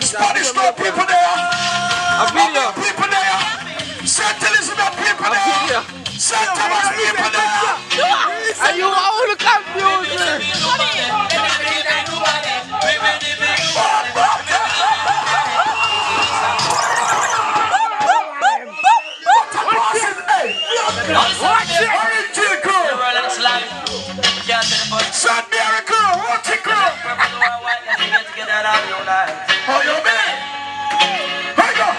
Spanish no people there. People there. St. Elizabeth people there. St. Thomas people there. Are you all confused? St. Miracle, what's it called? How you mean? Hang on.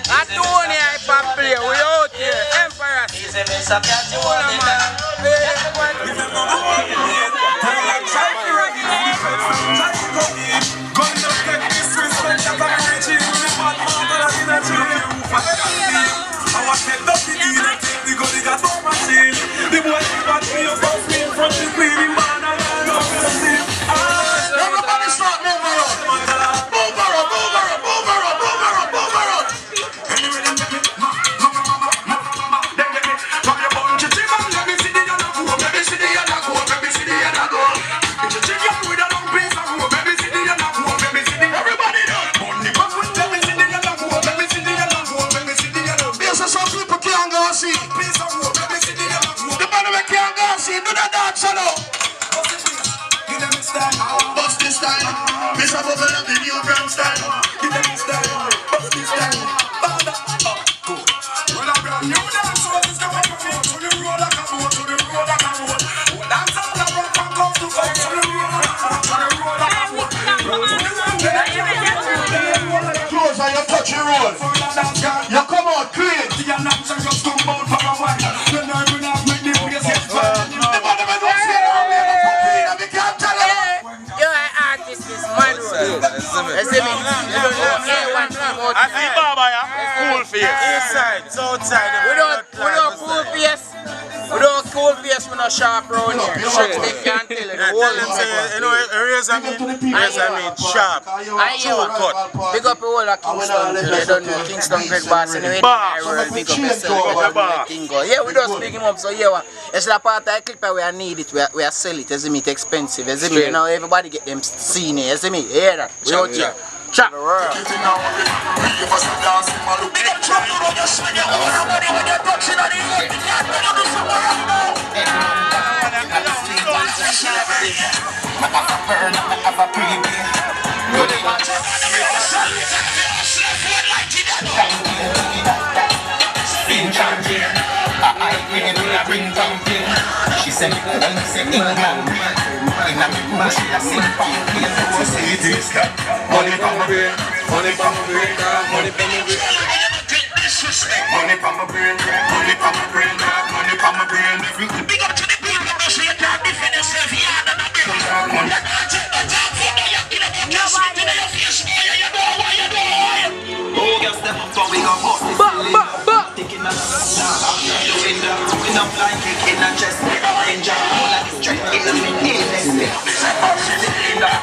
Antonia, I play. We out here. Emperor. Everybody start moving around. Move around. There's some people can't go see. The man who can't go see, do the dance alone. Bust this style. Miss a bubble of the new brown style. Give them this style. Bust this style. Well, I'm brand new dance, so it's the one to the road like a boat, to the road like a boat. Dance all the rock and come to come to the road like a boat. Close and you touch your road. You come out clean. The announcer just come out for a while. The nerve will not make the place get fun. The man who don't see it, I'm here to put me in and we can't tell you. You're an artist, this man. You see me? I see Baba, yeah? Cool face. Inside, it's outside. We don't cool face. We don't cool face, we not sharp round here. They can't tell it. Tell them say, you know, razor mean sharp. I hear what? Big up all of Kingston. They don't know Kingston Great Boss anyway. Big up yourself. Yeah, we just big him up. So yeah, it's a part of the clip where we need it. We are sell it. You see me? It's expensive. You see me? You know, everybody get them seen here. You see me? You hear that? We out here. Chat. She said, money from my brain, money from my brain, money from my brain. Money from my brain, money from my brain, money from my brain. Big up to the people, so you can't defend yourself here. Oh, girl, step up, so we gon' bust this cylinder. Taking a enough like kicking a chest. Danger, all like straight in the middle.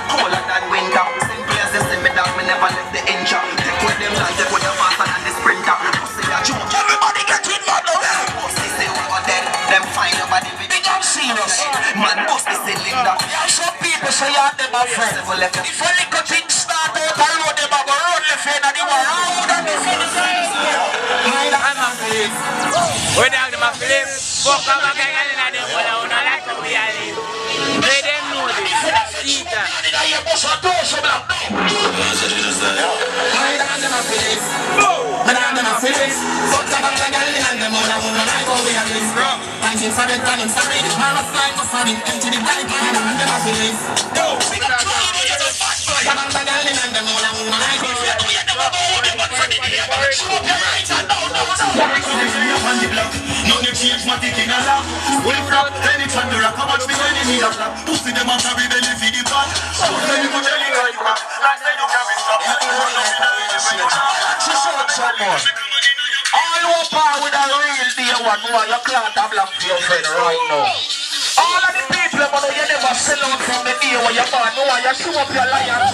Colder than winter. Simple as this, me down, me never left the inch. Take with them like take with the faster than the sprinter. Pussy a joke, everybody get in mad over. Pussy say over dead, them find nobody with it. I'm serious, man, bust the cylinder. Some people say you're them a friend. If a little thing start out, I road them up, road left hand and they were round and they feel the same. I'm a flip. We're down to my flip. Fuck up a guy and them when I wanna like to be a live. They them know this. See that. Change my ticket and laugh. We flop, then it's under a how much we going to need a flap. Pussy them and carry belly feed the pot. So then you put your link right back. Like say you carry stop. She showed some more. All your power with a real deal one more. You can't have love for your friend right now. All of the people, but you never sell out from the day when you're born. No one, you show up your lion.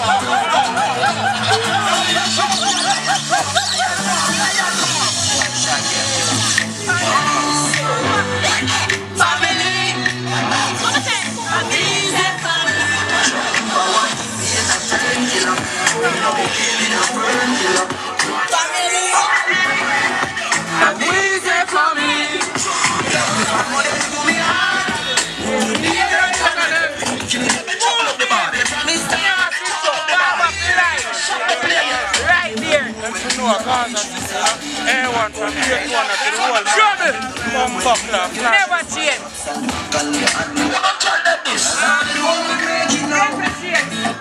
Never change.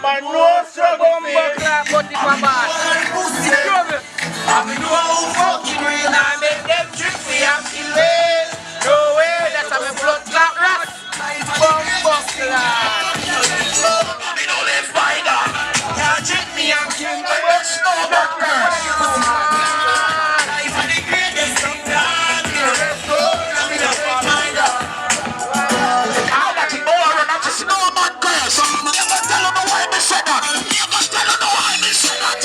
Man, no struggle, man. But if I'm bad, I'm fucking real. I make them trip me and kill me. No way, that's how my blood clot rat. Bumbo clot. Me no live by that. Can't trick me and kill me. Life is the greatest thing that I got it more and I'm just snowman girl. So never tell them why me say that. Never tell them why me say that.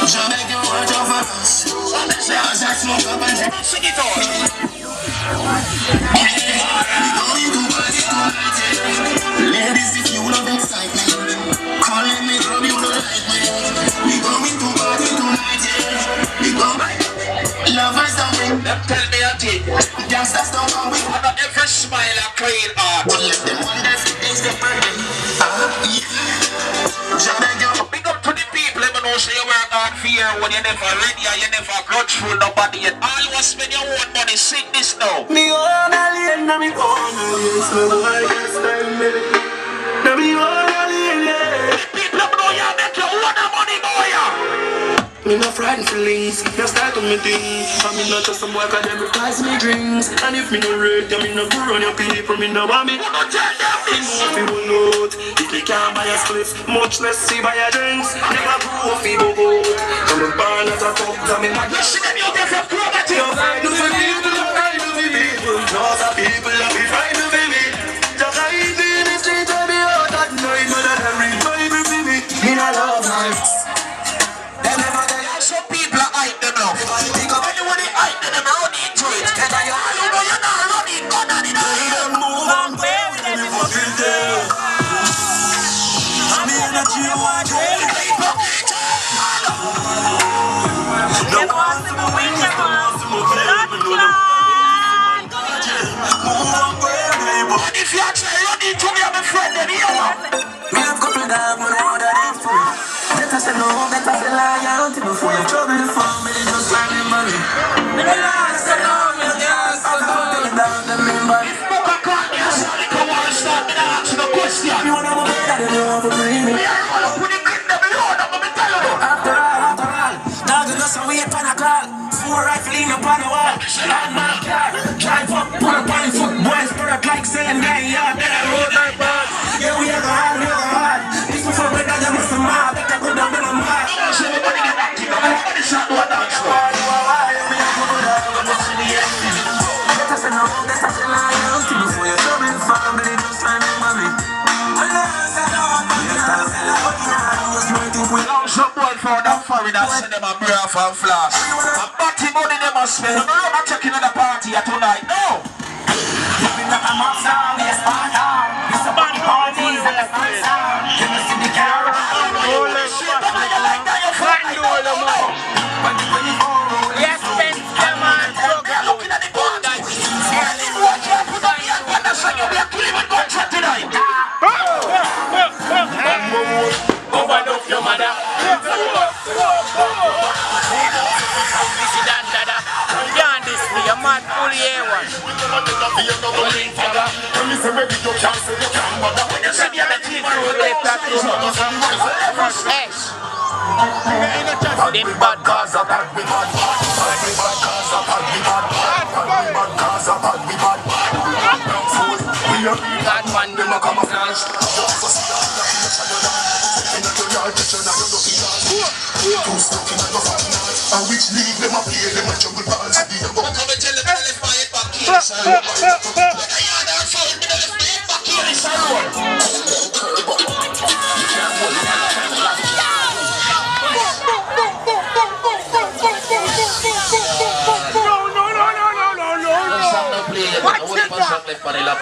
Jamais que moi j'en veux. Sing it out. Ladies, if you love excitement, calling me from you don't like me. We going to party tonight, yeah. We go lovers don't win. Them tell me a thing. Youngsters don't come with one of every smile a clean art. Let them wonder if it's the burden. Big up to the people, let me know say you work hard for you when you never ready or you never grudgeful nobody yet. Always spend your own money, sing this now. Me own alien, na me own alien, so I can stand me. Na me own alien. People up know you make your own money, boy. Me no frightened feelings, no start on me things. I mean not just some boy cause them replies me drinks. And if me no rate, I mean no go on your people, me no want me. No tell them this. Me no note, if me can't buy a spliff, much less see buy a drinks. Never go off me bobo. I'm a born as a fuck, I'm in my listen them you get from property. You're fine to be people, you're fine to be people. Lots of people that be fine to be me. Just like in the street, I be out at night, but I don't read Bible for me. Me no love life. Some people are hype them up. Because anyone they hype them run into it. And I know you're not running, go down in the hill. Move on, baby, then you fucking tell. I'm here that you want to no one to move in the house. Move on, baby. And if you actually run into me, I'm a friend, then you know. We have couple down when I order it for you. Better say no, better say loyalty before you trouble the family, just like me money. Me the last say no, me the last say no. Take it down the member. If Boca caught me, I saw it come on and start me to ask you the question. You wanna move it, that you want to bring me. Me I wanna put it in the below, I'm gonna tell you. After all, dog you know some way upon a call. 4 rifle in upon the wall. Land my car, drive up, pull up on the foot. Boys product like saying that yeah, then I road my bus. Yeah, we are hard, we are hard. This is for better than most of my. Everybody get back to you. Everybody shot to a dance floor. We don't support for them foreigners, send them a breath and flash. And batty money they must spend. No, I'm not checking on the party tonight. No. Living like a monster, we a Sparta. It's a body parties and a fancy. You must see the car. Yes, spend them on program. Looking at the board. Overlook your mother. You're mad fully A1. Hey. Them bad cars are bad. God man, them a camouflage. And which league them a play, them a jungle balls. I'm gonna tell them to left my head back here.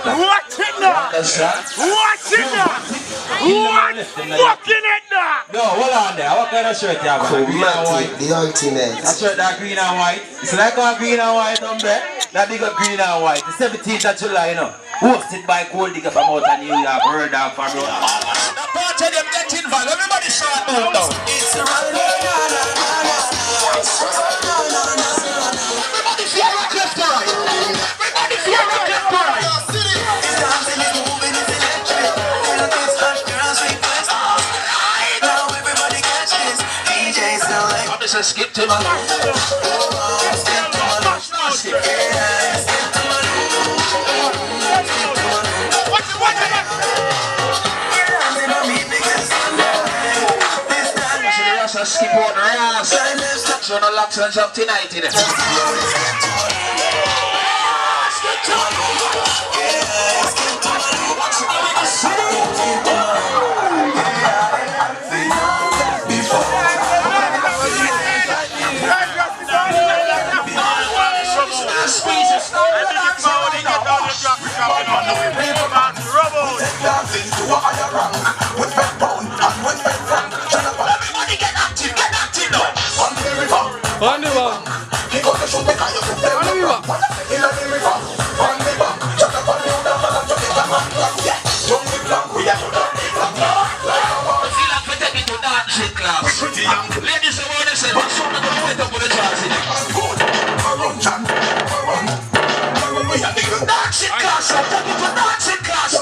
Watch it now! Watch it now! What fucking it now? No, hold on there. What kind of shirt you have? Green and white. The ultimate. That shirt that green and white. It's like a green and white number. That big up green and white. The 17th of July, you know. Hosted by Gold Digger from out of New York. Word down from Road. The part of them get involved. Everybody shout out now. It's a everybody time. Everybody feel rocket time. Now everybody catch this. DJ select. I'm just skip to my life. Skip on the ass. So no locks and jump tonight in it. On the wall. Ladies and gentlemen, what's up with the top of the charts? Dancing class, I'm talking for dancing class.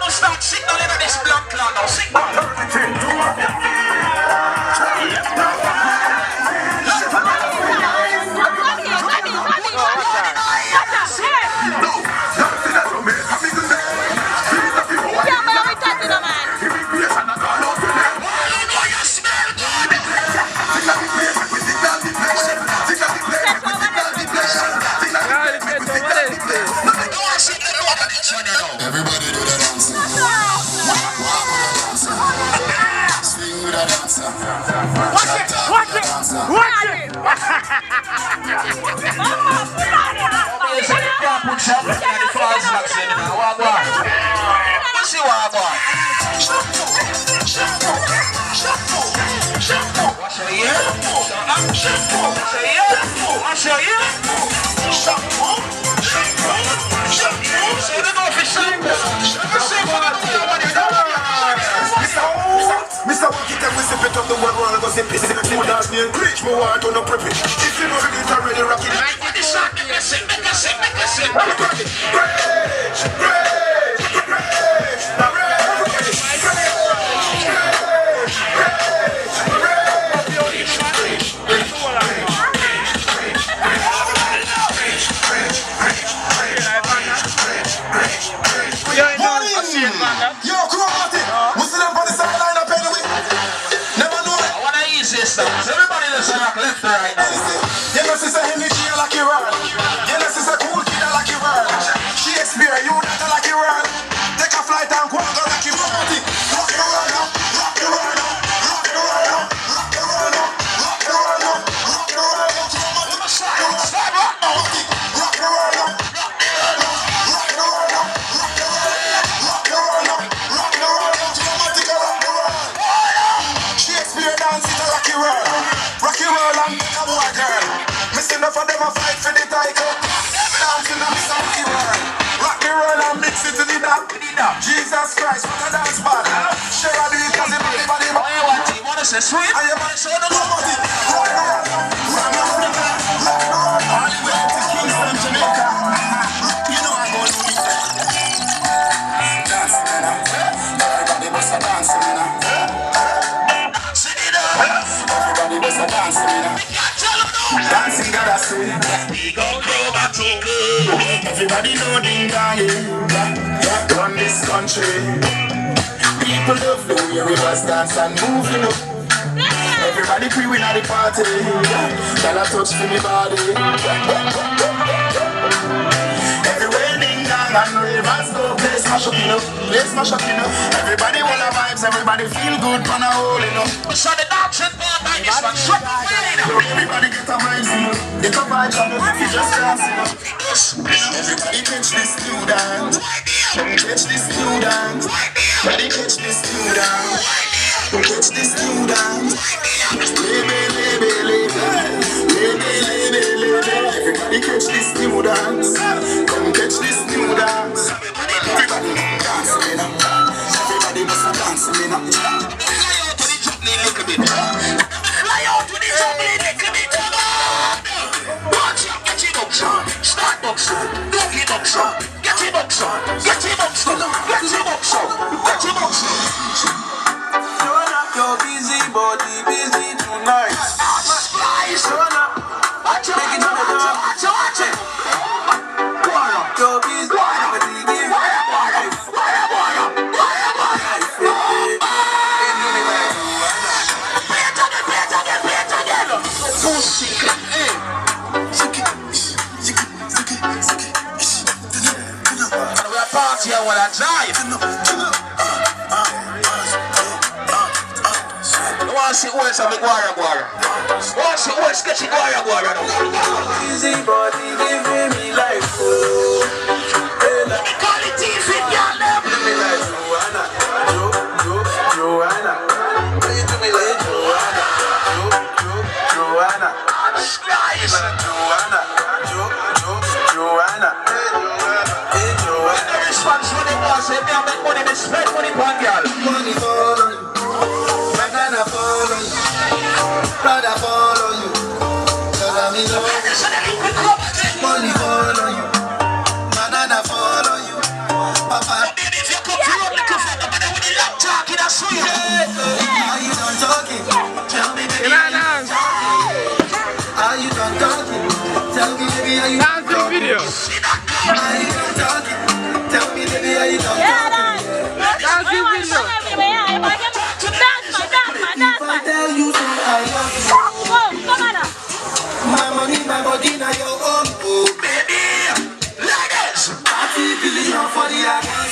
Start signaling at this blood clot now. Everybody do the dancing. Swing with the dancer. Watch it! Mr. Walkie, can we sip it up the one round and go sip it? If you dance me and preach, me want to no prepare. If you know the beat already rocking, make it shot, make it sip, make it sip, make it sip. Yo, Chromatic, we see them on the sideline up anyway. Never know it. I want to ease this stuff. Everybody listen up left to right now. You know, sister Henry, she like you run. You know, sister Cool Kid, like you run. Shakespeare, you not like you run. Take a flight and go and go like you Chromatic. Rock the world up, rock the world up, rock the world up, rock the world up, rock the world up, rock the world up. Chromatic, slide rock now. Rock the world up, rock the world up, rock the world up, rock the world up. Shakespeare dance it a rocky world. Rocky world and a boy girl. Missing enough of them a fight for the title. Dancing on this rocky world. Rock the world and mix it to the dance. Jesus Christ, what a dance band. Share a do it cause the body. Oh, you want it? Want to say sweet? And you might show the nobody. Rock the world. Rock the world. Rock the world. All the way to Kingston, Jamaica. You know I'm going to do it. Dancing, everybody must have dancing, everybody must have dancing, dancing got us swing. We go Chromatic. Everybody know ding dong, run this country. People love the way we must dance and move, you know. Everybody pre-win at the party. Shall I touch for me body? and ravers go. Place mash up, you know. Place mash up, you know. Everybody want the vibes, everybody feel good, pan a hole, you know. So the dancing part by this one, shut up, everybody get a vibes, you know. Get a vibes, and you just dance, you know. Everybody catch this new dance. Catch this new dance. Everybody catch this new dance. Catch this new dance. Everybody catch this new dance. Come catch this new dance. Everybody dance me now. Everybody must dance me now. Fly out to the juggling little bit. Fly out to the juggling little bit. Watch out, get it up, son. Start up, son. Don't get up, son. Get it up, son. Get it up, son. Get it up, son. Get it up, son. Showing up your busy body, busy tonight. Showing up. Watch it, watch it, watch it, watch it. Your busy body, give party, I wanna drive. You wanna see where's a big guara guara? You wanna see where's sketchy guara guara? easy body, giving me life. Quality fit, y'all love. Do me like Joanna. Why you do me like Joanna? Joanna. Joanna. Joanna. Hey, Joanna. Response when they want say me I make money, me spend money on girl. Money fall on you. Banana fall on you. Brother fall on you. Cause I'm in love. Money fall on you. Banana fall on you. Papa. If you come to road, look for the money with the lap talking, I swear. Are you done talking? Tell me, baby, are you done talking? Are you done talking? Tell me, baby, are you done talking? Video. Are you done talking? Tell me, baby, are you done talking? If I tell you, say I love you. My money, my body, now your own. Oh, Baby, ladies. 30 billion for the account.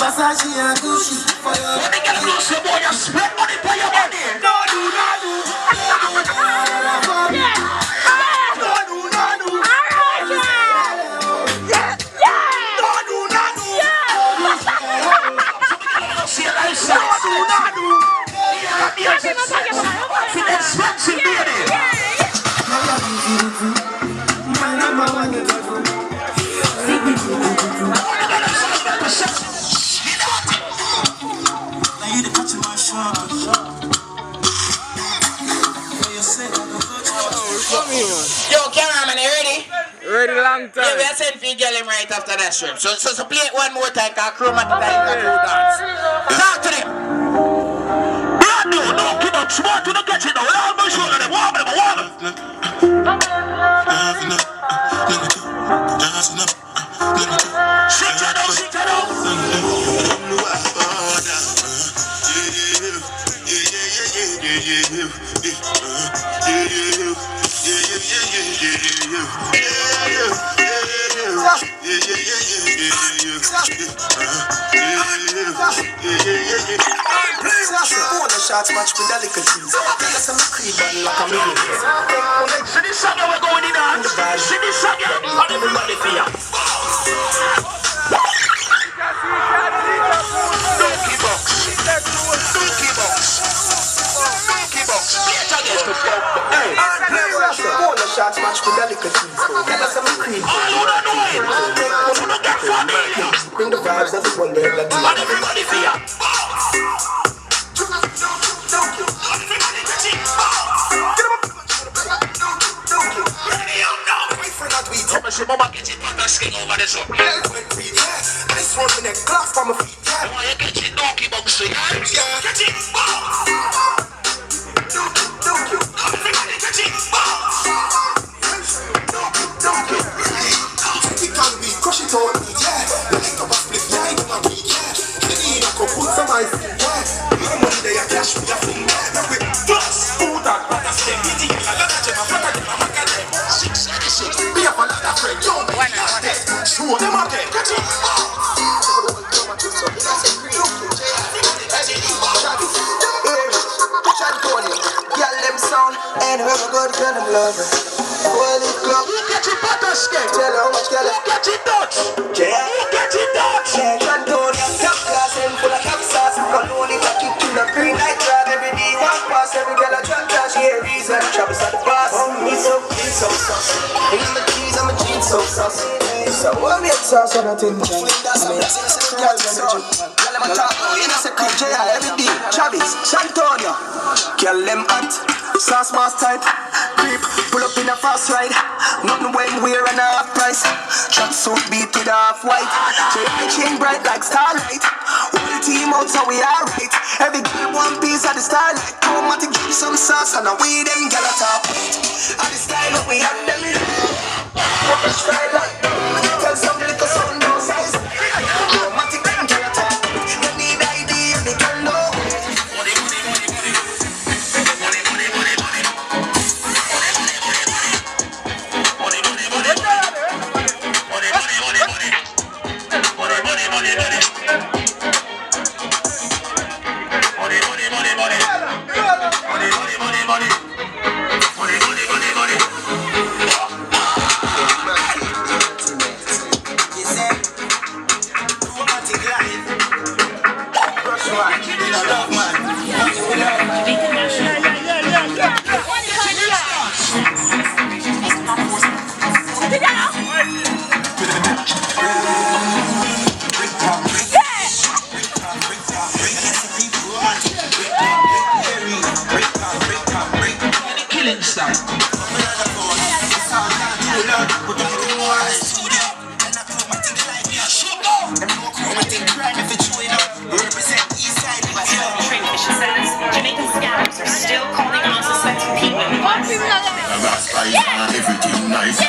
Versace and Gucci for your. When they get a loose, boy, you spend money for your money. No do. See a lifestyle. Expensive baby. My number one. Now you the catch my shot. Yo, cameraman, you ready? Ready long time. Yeah, we are sending for you girl him right after that stream. So play it one more time, cause crew man time to crew dance. Talk to them. Brand new, no give up, smart to the catch it now. All my shoulder, them warm, them warm. Sit down, sit down. Shots match with delicacies. That's a creed button like a million. See this song we're going in on. See this song on everybody for you. Donkey box. Donkey box. Donkey box. Hey. Shots match with delicacies. That's a creed. All who don't know it. Who don't get familiar. Bring the vibes, that's one day. On everybody for you. See mama get it back and skin over the zone. Ice one in the glass from my feet. Why you get it donkey box? Get it. Everybody get it. Take it on me, crush it on me, yeah. Like a split, yeah, I don't know, yeah. The need I could put some ice, yeah. My money they are cash me a thing, yeah. Now we plus, food and butter, stay eating. I got a gem, I got a gem, I got a gem. 666, be up another friend, yo, throat. Them again. Catch it. Girl, them sound, anywhere we go, the girl, them love it. Well, it club. Who get it butter skate? Tell her how much, girl. Who get it Dutch? Who get it Dutch? Antonia, top class and full of top sauce. Cologne, it a kick to the green light drive. Every day, one pass, every girl a drop dash. Here, reason, Travis at the boss. Me so clean, so saucy. In my jeans, I'm a jeans, so saucy. So, what me sauce on a tin can? That's a girl, girl, them a talk. In a secret, J.I. every day. Travis, Antonia. Girl, them hot. Sauce mask type. Creep, pull up in a fast ride. Nothing when we're on a half price. Track suit beat with a half white. J.I. chain bright like starlight. Whole team out so we alright. Every girl one piece of the starlight. Chromatic drip some sauce and a way them girl a top. And the style up we have them in. What the style like? Tell some little son no size. Chromatic them girl a top. You need ID and they can know. Everything nice.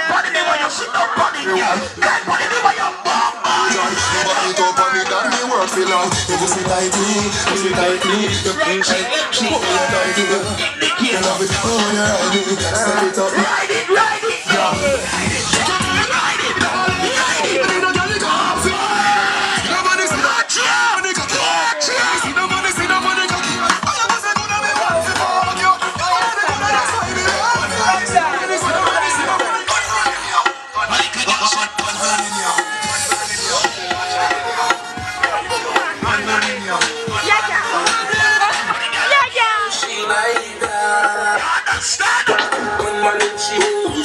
What you everyone. God, what do you buy your bomb? Nobody top on it and me work for long. You just sit tightly, you sit tightly. You put me tightly. You love it, oh yeah, I do. Set it up. Ride it, ride it.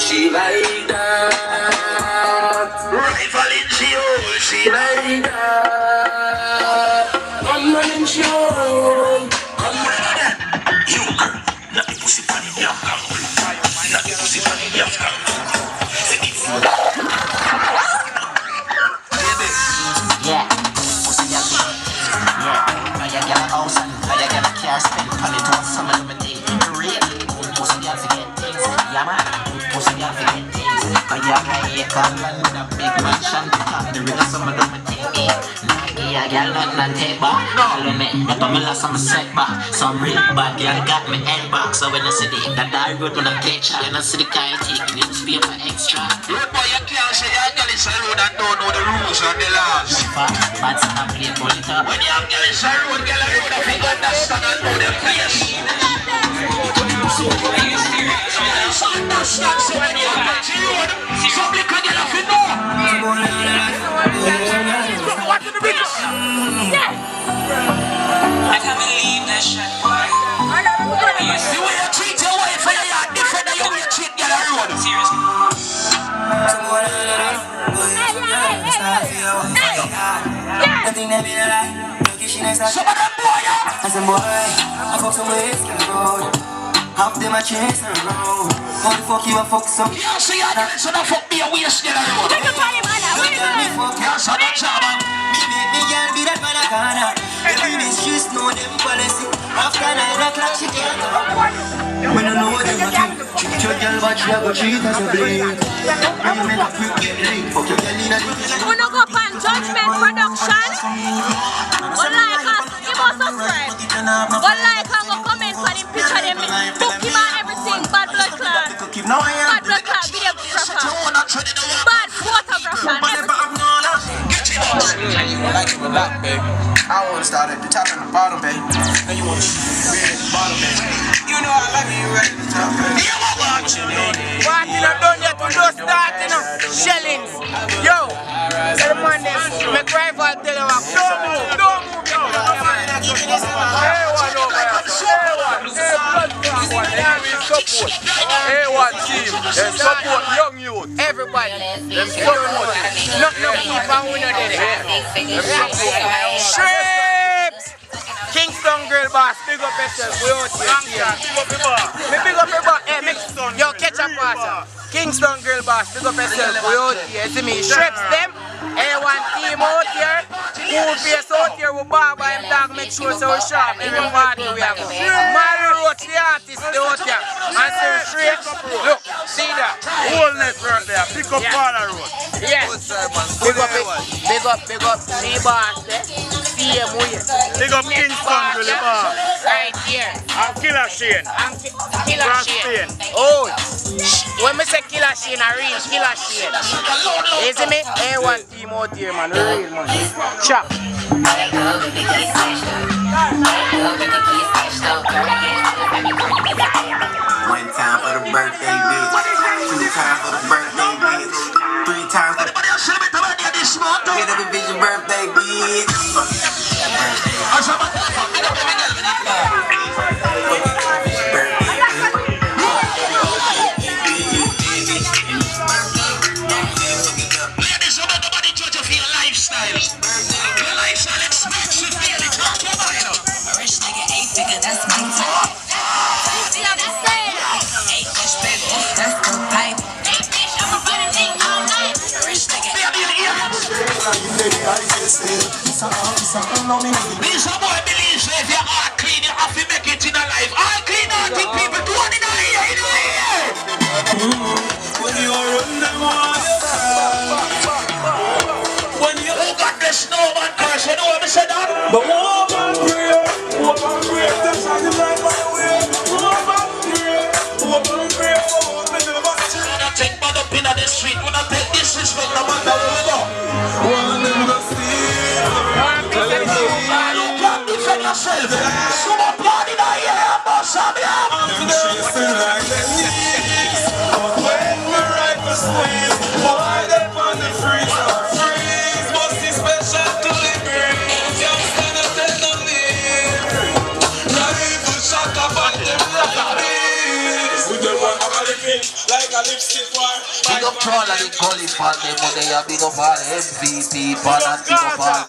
She like that. Rifle in she like that. One man in she own. Come on, you girl. Let me pussy on the young. Let me pussy on the young. Yeah, pussy young. Yeah, I got a house and I got a car. Spend on it on some of the day. Real pussy young forget things. Yeah man. Pussy girl forget things. Cause you're right here, come and with a big mansion to top the river, some of them take me. Yeah, girl, nothing to take back. Follow me, if I'm a loss, I'm a setback. Some real bad girl got me head back. So when I see the dark road when I play chat, and I see the car taking it to pay for extra. Road boy, you can't say you're girl is a road and don't know the rules and the laws. Bad son of play bullet up. When you're girl is a road, girl, I road up, you understand and know the place. Understand, so when you're back to road, some little girl have to know. What's in the video? Yeah. I can't believe that shit, boy. The way you treat your wife when you're different than the way you treat girl on road. Seriously. Some of them boy, I said, boy, I fuck some ways, can road. Half them a chase and road. How the fuck you a fuck some? you see your girl, so don't fuck me a waste girl on road. Tell me fuck You see that job, me girl be that man a corner. Every mistress know them policy. After 9 o'clock she can't go. When I know them a thing, treat your girl but she a go treat as a blade. When you make a quick get late, fuck your girl in a division. We no go pan Judgment Production. Go like us, give us subscribe. Go like and go comment for the picture them. Book him and everything. Bad blood clot. Bad blood clot videographer. Bad photographer. Everything. I want to start at the top and the bottom, baby. And you want to be at the bottom, baby. You know I like you right at the top, baby. Party not done yet, we just starting up. Shellings. Yo, tell the man this. Make rival tell him up. Don't move, yo. Hey, one over here. Hey, one. Hey, blood clot one. Hey, support. Hey, one team. They support young youth. Everybody. Them support. Not no people who know that. Shrimps! Kingston Girl Boss, big up yourself. We out here. Big up your boss. Hey, yo, catch up, boss. Kingston Girl Boss, big up yourself. We out here. See me, Shrimps them. A1 team out here. Cool face out here with Baba and Dog. Make sure so sharp. Every party we have. Mario Roach, the artist, they out here. And say straight. Look, see that. Whole network there. Pick up Corner Road. Yes. Big up it. Big up. The boss there. See him here. Big up Kingston Girl Boss. Right here. And Killer Shane. Killer Shane. Oh, when me say Killer Shane, I real Killer Shane. You see me? A1 team out here, man. Real, man. Chop. One time for the birthday bitch. 2 times for the birthday bitch. 3 times for the get a division birthday bitch. These are boy believes if you are clean, you have to make it in a life. All clean hearted people do it in a year. When you are run them on But hope and pray, them shining light my way. Hope and pray, hope and never change. Take bad up in the street, when I take disrespect, no matter where we go. One them go steal. You can't defend yourself. Someone blood in the air, boss, I'm here. Them chasing like the thieves. But when we ride for squeeze, boy, they on the freeze. Freeze, must be special to liberate. Youngster, no tell no need. Rifle shot up on them like a beast. We don't want to live like a lipstick war. Big up to all of the gully fan, them, but they are big up all MVP fan and big up all